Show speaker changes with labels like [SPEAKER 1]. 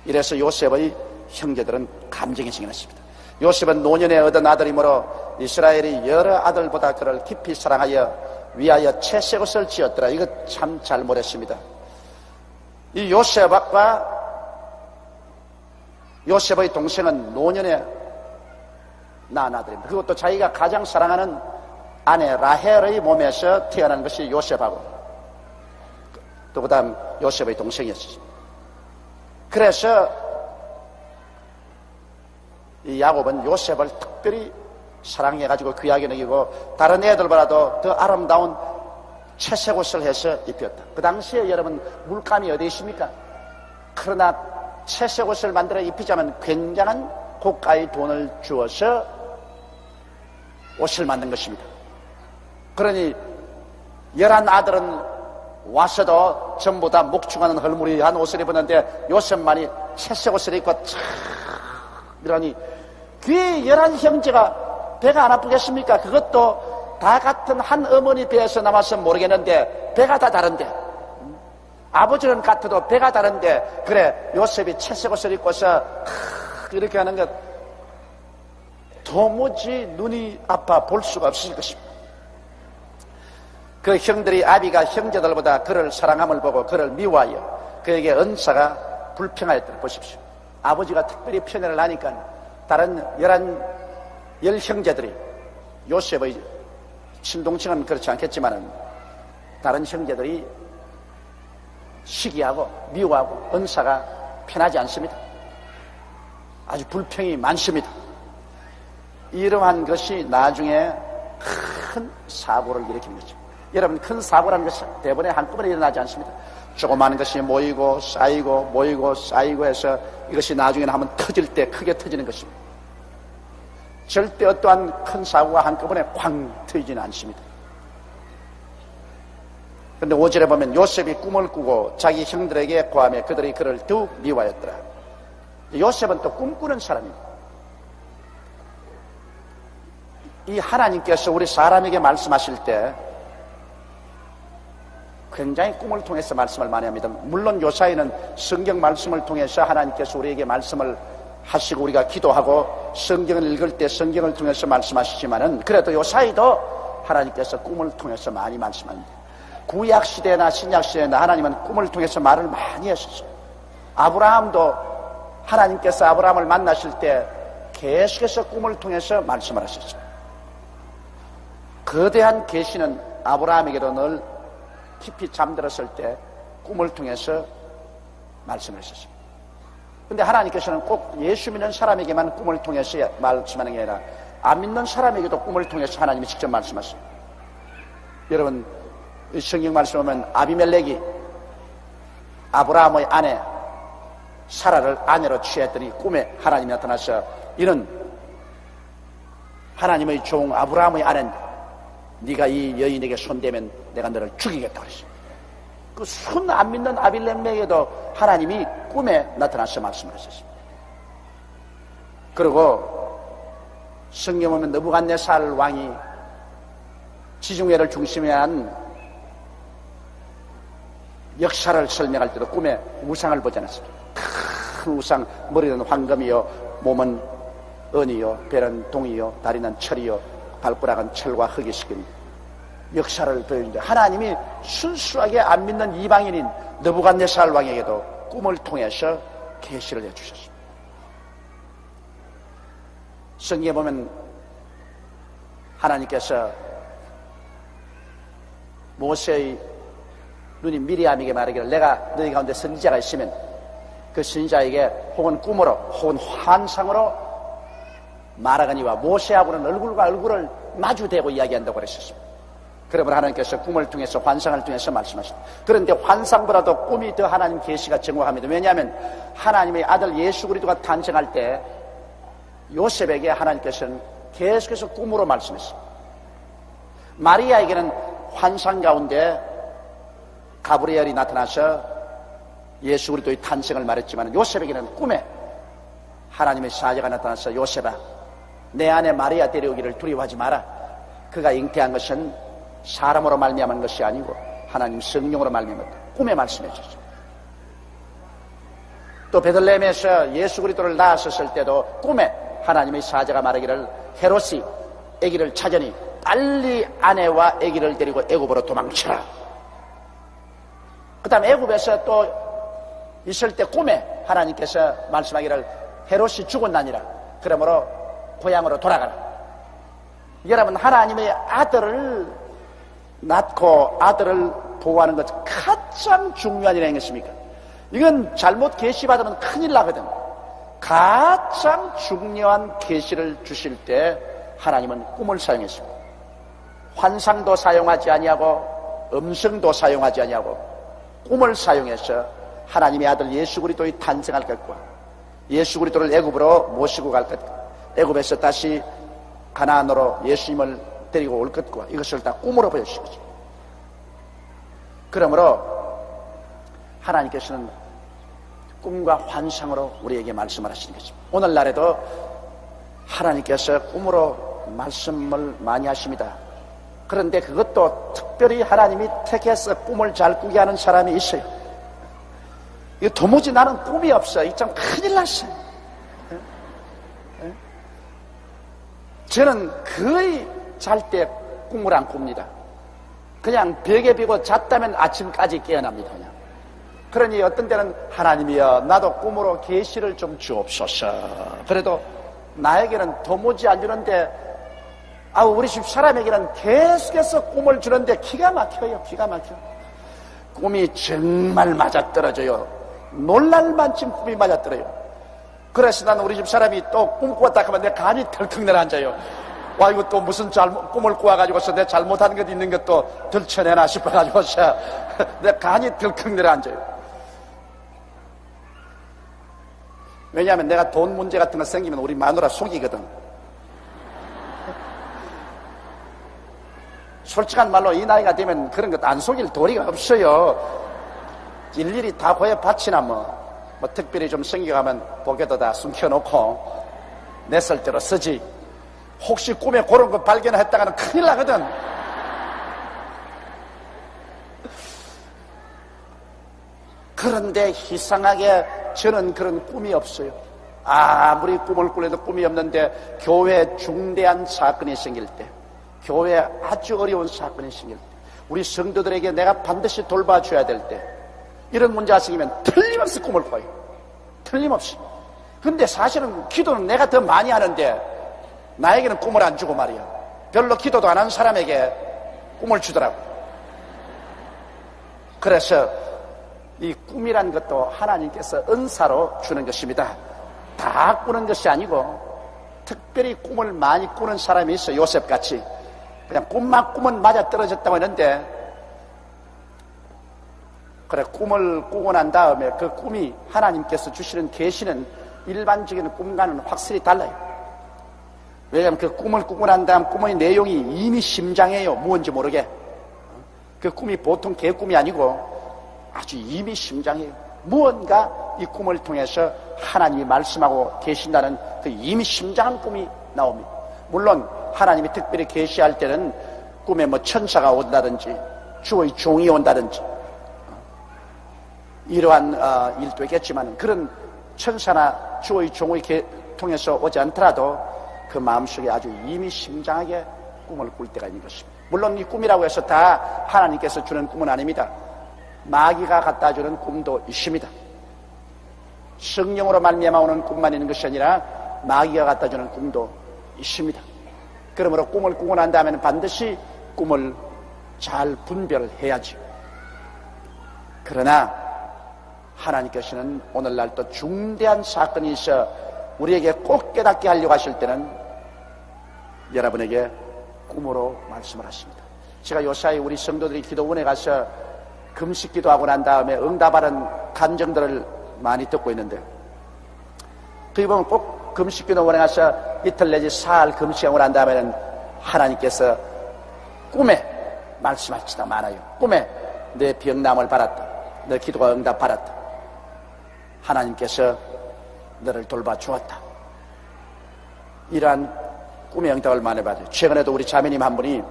[SPEAKER 1] 이래서 요셉의 형제들은 감정이 생겨났습니다. 요셉은 노년에 얻은 아들이므로 이스라엘이 여러 아들보다 그를 깊이 사랑하여 위하여 채색옷을 지었더라. 이거 참 잘못했습니다. 이 요셉과 요셉의 동생은 노년에 낳은 아들입니다. 그것도 자기가 가장 사랑하는 아내 라헬의 몸에서 태어난 것이 요셉하고 또 그 다음 요셉의 동생이었습니다. 그래서 이 야곱은 요셉을 특별히 사랑해가지고 귀하게 여기고 다른 애들보다도 더 아름다운 채색옷을 해서 입혔다. 그 당시에 여러분 물감이 어디 있습니까? 그러나 채색옷을 만들어 입히자면 굉장한 고가의 돈을 주어서 옷을 만든 것입니다. 그러니 11아들은 와서도 전부 다 목축하는 헐무리한 옷을 입었는데 요셉만이 채색옷을 입고 참 이러니 그 11형제가 배가 안 아프겠습니까? 그것도 다 같은 한 어머니 배에서 남아서 모르겠는데 배가 다 다른데 아버지는 같아도 배가 다른데 그래 요셉이 채색옷을 입고서 이렇게 하는 것 도무지 눈이 아파 볼 수가 없을 것입니다. 그 형들이 아비가 형제들보다 그를 사랑함을 보고 그를 미워하여 그에게 은사가 불평하였더라. 보십시오. 아버지가 특별히 편애를 하니까 다른 10형제들이 요셉의 친동생은 그렇지 않겠지만 다른 형제들이 시기하고 미워하고 은사가 편하지 않습니다. 아주 불평이 많습니다. 이러한 것이 나중에 큰 사고를 일으키는 거죠. 여러분 큰 사고라는 것은 대부분에 한꺼번에 일어나지 않습니다. 조그마한 것이 모이고 쌓이고 모이고 쌓이고 해서 이것이 나중에는 한번 터질 때 크게 터지는 것입니다. 절대 어떠한 큰 사고가 한꺼번에 쾅 터지지는 않습니다. 그런데 5절에 보면 요셉이 꿈을 꾸고 자기 형들에게 고하며 그들이 그를 더욱 미워하였더라. 요셉은 또 꿈꾸는 사람입니다. 이 하나님께서 우리 사람에게 말씀하실 때 굉장히 꿈을 통해서 말씀을 많이 합니다. 물론 요사이는 성경 말씀을 통해서 하나님께서 우리에게 말씀을 하시고 우리가 기도하고 성경을 읽을 때 성경을 통해서 말씀하시지만은 그래도 요사이도 하나님께서 꿈을 통해서 많이 말씀합니다. 구약시대나 신약시대나 하나님은 꿈을 통해서 말을 많이 하셨어요. 아브라함도 하나님께서 아브라함을 만나실 때 계속해서 꿈을 통해서 말씀을 하셨어요. 거대한 계시는 아브라함에게도 늘 깊이 잠들었을 때 꿈을 통해서 말씀을 하셨습니다. 그런데 하나님께서는 꼭 예수 믿는 사람에게만 꿈을 통해서 말씀하는 게 아니라 안 믿는 사람에게도 꿈을 통해서 하나님이 직접 말씀하세요. 여러분 성경 말씀 보면 아비멜렉이 아브라함의 아내 사라를 아내로 취했더니 꿈에 하나님이 나타나서 이는 하나님의 종 아브라함의 아내인데 네가 이 여인에게 손대면 내가 너를 죽이겠다 그랬어요. 그 순 안 믿는 아비멜렉에게도 하나님이 꿈에 나타나서 말씀을 하셨습니다. 그리고 성경 보면 느부갓네살 왕이 지중해를 중심에 한 역사를 설명할 때도 꿈에 우상을 보지 않았습니다. 큰 우상, 머리는 황금이요 몸은 은이요 배는 동이요 다리는 철이요 발가락은 철과 흙이 섞인 역사를 보여주는데 하나님이 순수하게 안 믿는 이방인인 느부갓네살 왕에게도 꿈을 통해서 계시를 해주셨습니다. 성경에 보면 하나님께서 모세의 눈이 미리암에게 말하기를 내가 너희 가운데 선지자가 있으면 그 선지자에게 혹은 꿈으로 혹은 환상으로 말하거니와 모세하고는 얼굴과 얼굴을 마주대고 이야기한다고 그랬었습니다. 그러면 하나님께서 꿈을 통해서 환상을 통해서 말씀하십니다. 그런데 환상보다도 꿈이 더 하나님 계시가 정확합니다. 왜냐하면 하나님의 아들 예수 그리스도가 탄생할 때 요셉에게 하나님께서는 계속해서 꿈으로 말씀했습니다. 마리아에게는 환상 가운데 가브리엘이 나타나서 예수 그리스도의 탄생을 말했지만 요셉에게는 꿈에 하나님의 사자가 나타나서 요셉아 내 안에 마리아 데려오기를 두려워하지 마라. 그가 잉태한 것은 사람으로 말미암은 것이 아니고 하나님 성령으로 말미암았다. 꿈에 말씀해 주셨습니다. 또 베들레헴에서 예수 그리스도를 낳았었을 때도 꿈에 하나님의 사자가 말하기를 헤롯이 아기를 찾으니 빨리 아내와 아기를 데리고 애굽으로 도망쳐라. 그 다음 애굽에서 또 있을 때 꿈에 하나님께서 말씀하기를 헤롯이 죽었나니라. 그러므로 고향으로 돌아가라. 여러분, 하나님의 아들을 낳고 아들을 보호하는 것 가장 중요한 일이 아니겠습니까? 이건 잘못 계시받으면 큰일 나거든. 가장 중요한 계시를 주실 때 하나님은 꿈을 사용했습니다. 환상도 사용하지 아니하고 음성도 사용하지 아니하고 꿈을 사용해서 하나님의 아들 예수 그리스도의 탄생할 것과 예수 그리스도를 애굽으로 모시고 갈 것과 애굽에서 다시 가나안으로 예수님을 데리고 올 것과 이것을 다 꿈으로 보여주신 거죠. 그러므로 하나님께서는 꿈과 환상으로 우리에게 말씀을 하시는 것입니다. 오늘날에도 하나님께서 꿈으로 말씀을 많이 하십니다. 그런데 그것도 특별히 하나님이 택해서 꿈을 잘 꾸게 하는 사람이 있어요. 이거 도무지 나는 꿈이 없어. 이 참 큰일 났어요. 저는 거의 잘 때 꿈을 안 꿉니다. 그냥 벽에 비고 잤다면 아침까지 깨어납니다. 그냥. 그러니 어떤 때는 하나님이여 나도 꿈으로 계시를 좀 주옵소서. 그래도 나에게는 도무지 안 주는데 우리 집 사람에게는 계속해서 꿈을 주는데 기가 막혀요. 기가 막혀. 꿈이 정말 맞아떨어져요. 놀랄만큼 꿈이 맞아떨어요. 그래서 나는 우리 집 사람이 또 꿈꾸었다 하면 내 간이 덜컥 내려앉아요. 와, 이거 또 무슨 꿈을 꾸어가지고서 내 잘못한 것 있는 것도 들춰내나 싶어가지고서 내 간이 덜컥 내려앉아요. 왜냐하면 내가 돈 문제 같은 거 생기면 우리 마누라 속이거든. 솔직한 말로 이 나이가 되면 그런 것 안 속일 도리가 없어요. 일일이 다 고해 바치나 뭐 특별히 좀 생겨가면 보게도 다 숨겨놓고 내 쓸대로 쓰지. 혹시 꿈에 그런 거 발견했다가는 큰일 나거든. 그런데 이상하게 저는 그런 꿈이 없어요. 아무리 꿈을 꾸려도 꿈이 없는데 교회에 중대한 사건이 생길 때, 교회에 아주 어려운 사건이 생길 때, 우리 성도들에게 내가 반드시 돌봐줘야 될 때, 이런 문제가 생기면 틀림없이 꿈을 꿔요. 틀림없이. 근데 사실은 기도는 내가 더 많이 하는데 나에게는 꿈을 안 주고 말이야. 별로 기도도 안 한 사람에게 꿈을 주더라고. 그래서 이 꿈이란 것도 하나님께서 은사로 주는 것입니다. 다 꾸는 것이 아니고 특별히 꿈을 많이 꾸는 사람이 있어. 요셉같이 그냥 꿈만 꾸면 맞아떨어졌다고 했는데, 그래 꿈을 꾸고 난 다음에 그 꿈이 하나님께서 주시는 계시는 일반적인 꿈과는 확실히 달라요. 왜냐하면 그 꿈을 꾸고 난 다음 꿈의 내용이 이미 심장해요. 무언지 모르게. 그 꿈이 보통 개꿈이 아니고 아주 이미 심장해요. 무언가 이 꿈을 통해서 하나님이 말씀하고 계신다는 그 이미 심장한 꿈이 나옵니다. 물론 하나님이 특별히 계시할 때는 꿈에 뭐 천사가 온다든지 주의 종이 온다든지 이러한 일도 있겠지만 그런 천사나 주의 종의 통해서 오지 않더라도 그 마음속에 아주 이미 심장하게 꿈을 꿀 때가 있는 것입니다. 물론 이 꿈이라고 해서 다 하나님께서 주는 꿈은 아닙니다. 마귀가 갖다 주는 꿈도 있습니다. 성령으로 말미암아 오는 꿈만 있는 것이 아니라 마귀가 갖다 주는 꿈도 있습니다. 그러므로 꿈을 꾸고 난 다음에는 반드시 꿈을 잘 분별해야지. 그러나 하나님께서는 오늘날 또 중대한 사건이 있어 우리에게 꼭 깨닫게 하려고 하실 때는 여러분에게 꿈으로 말씀을 하십니다. 제가 요사이 우리 성도들이 기도원에 가서 금식 기도하고 난 다음에 응답하는 간증들을 많이 듣고 있는데, 그게 보면 꼭 금식 기도원에 가서 이틀 내지 사흘 금식하고 난 다음에는 하나님께서 꿈에 말씀하시다 많아요. 꿈에 내 병남을 받았다. 내 기도가 응답 받았다. 하나님께서 너를 돌봐주었다. 이러한 꿈의 응답을 많이 받아요. 최근에도 우리 자매님 한 분이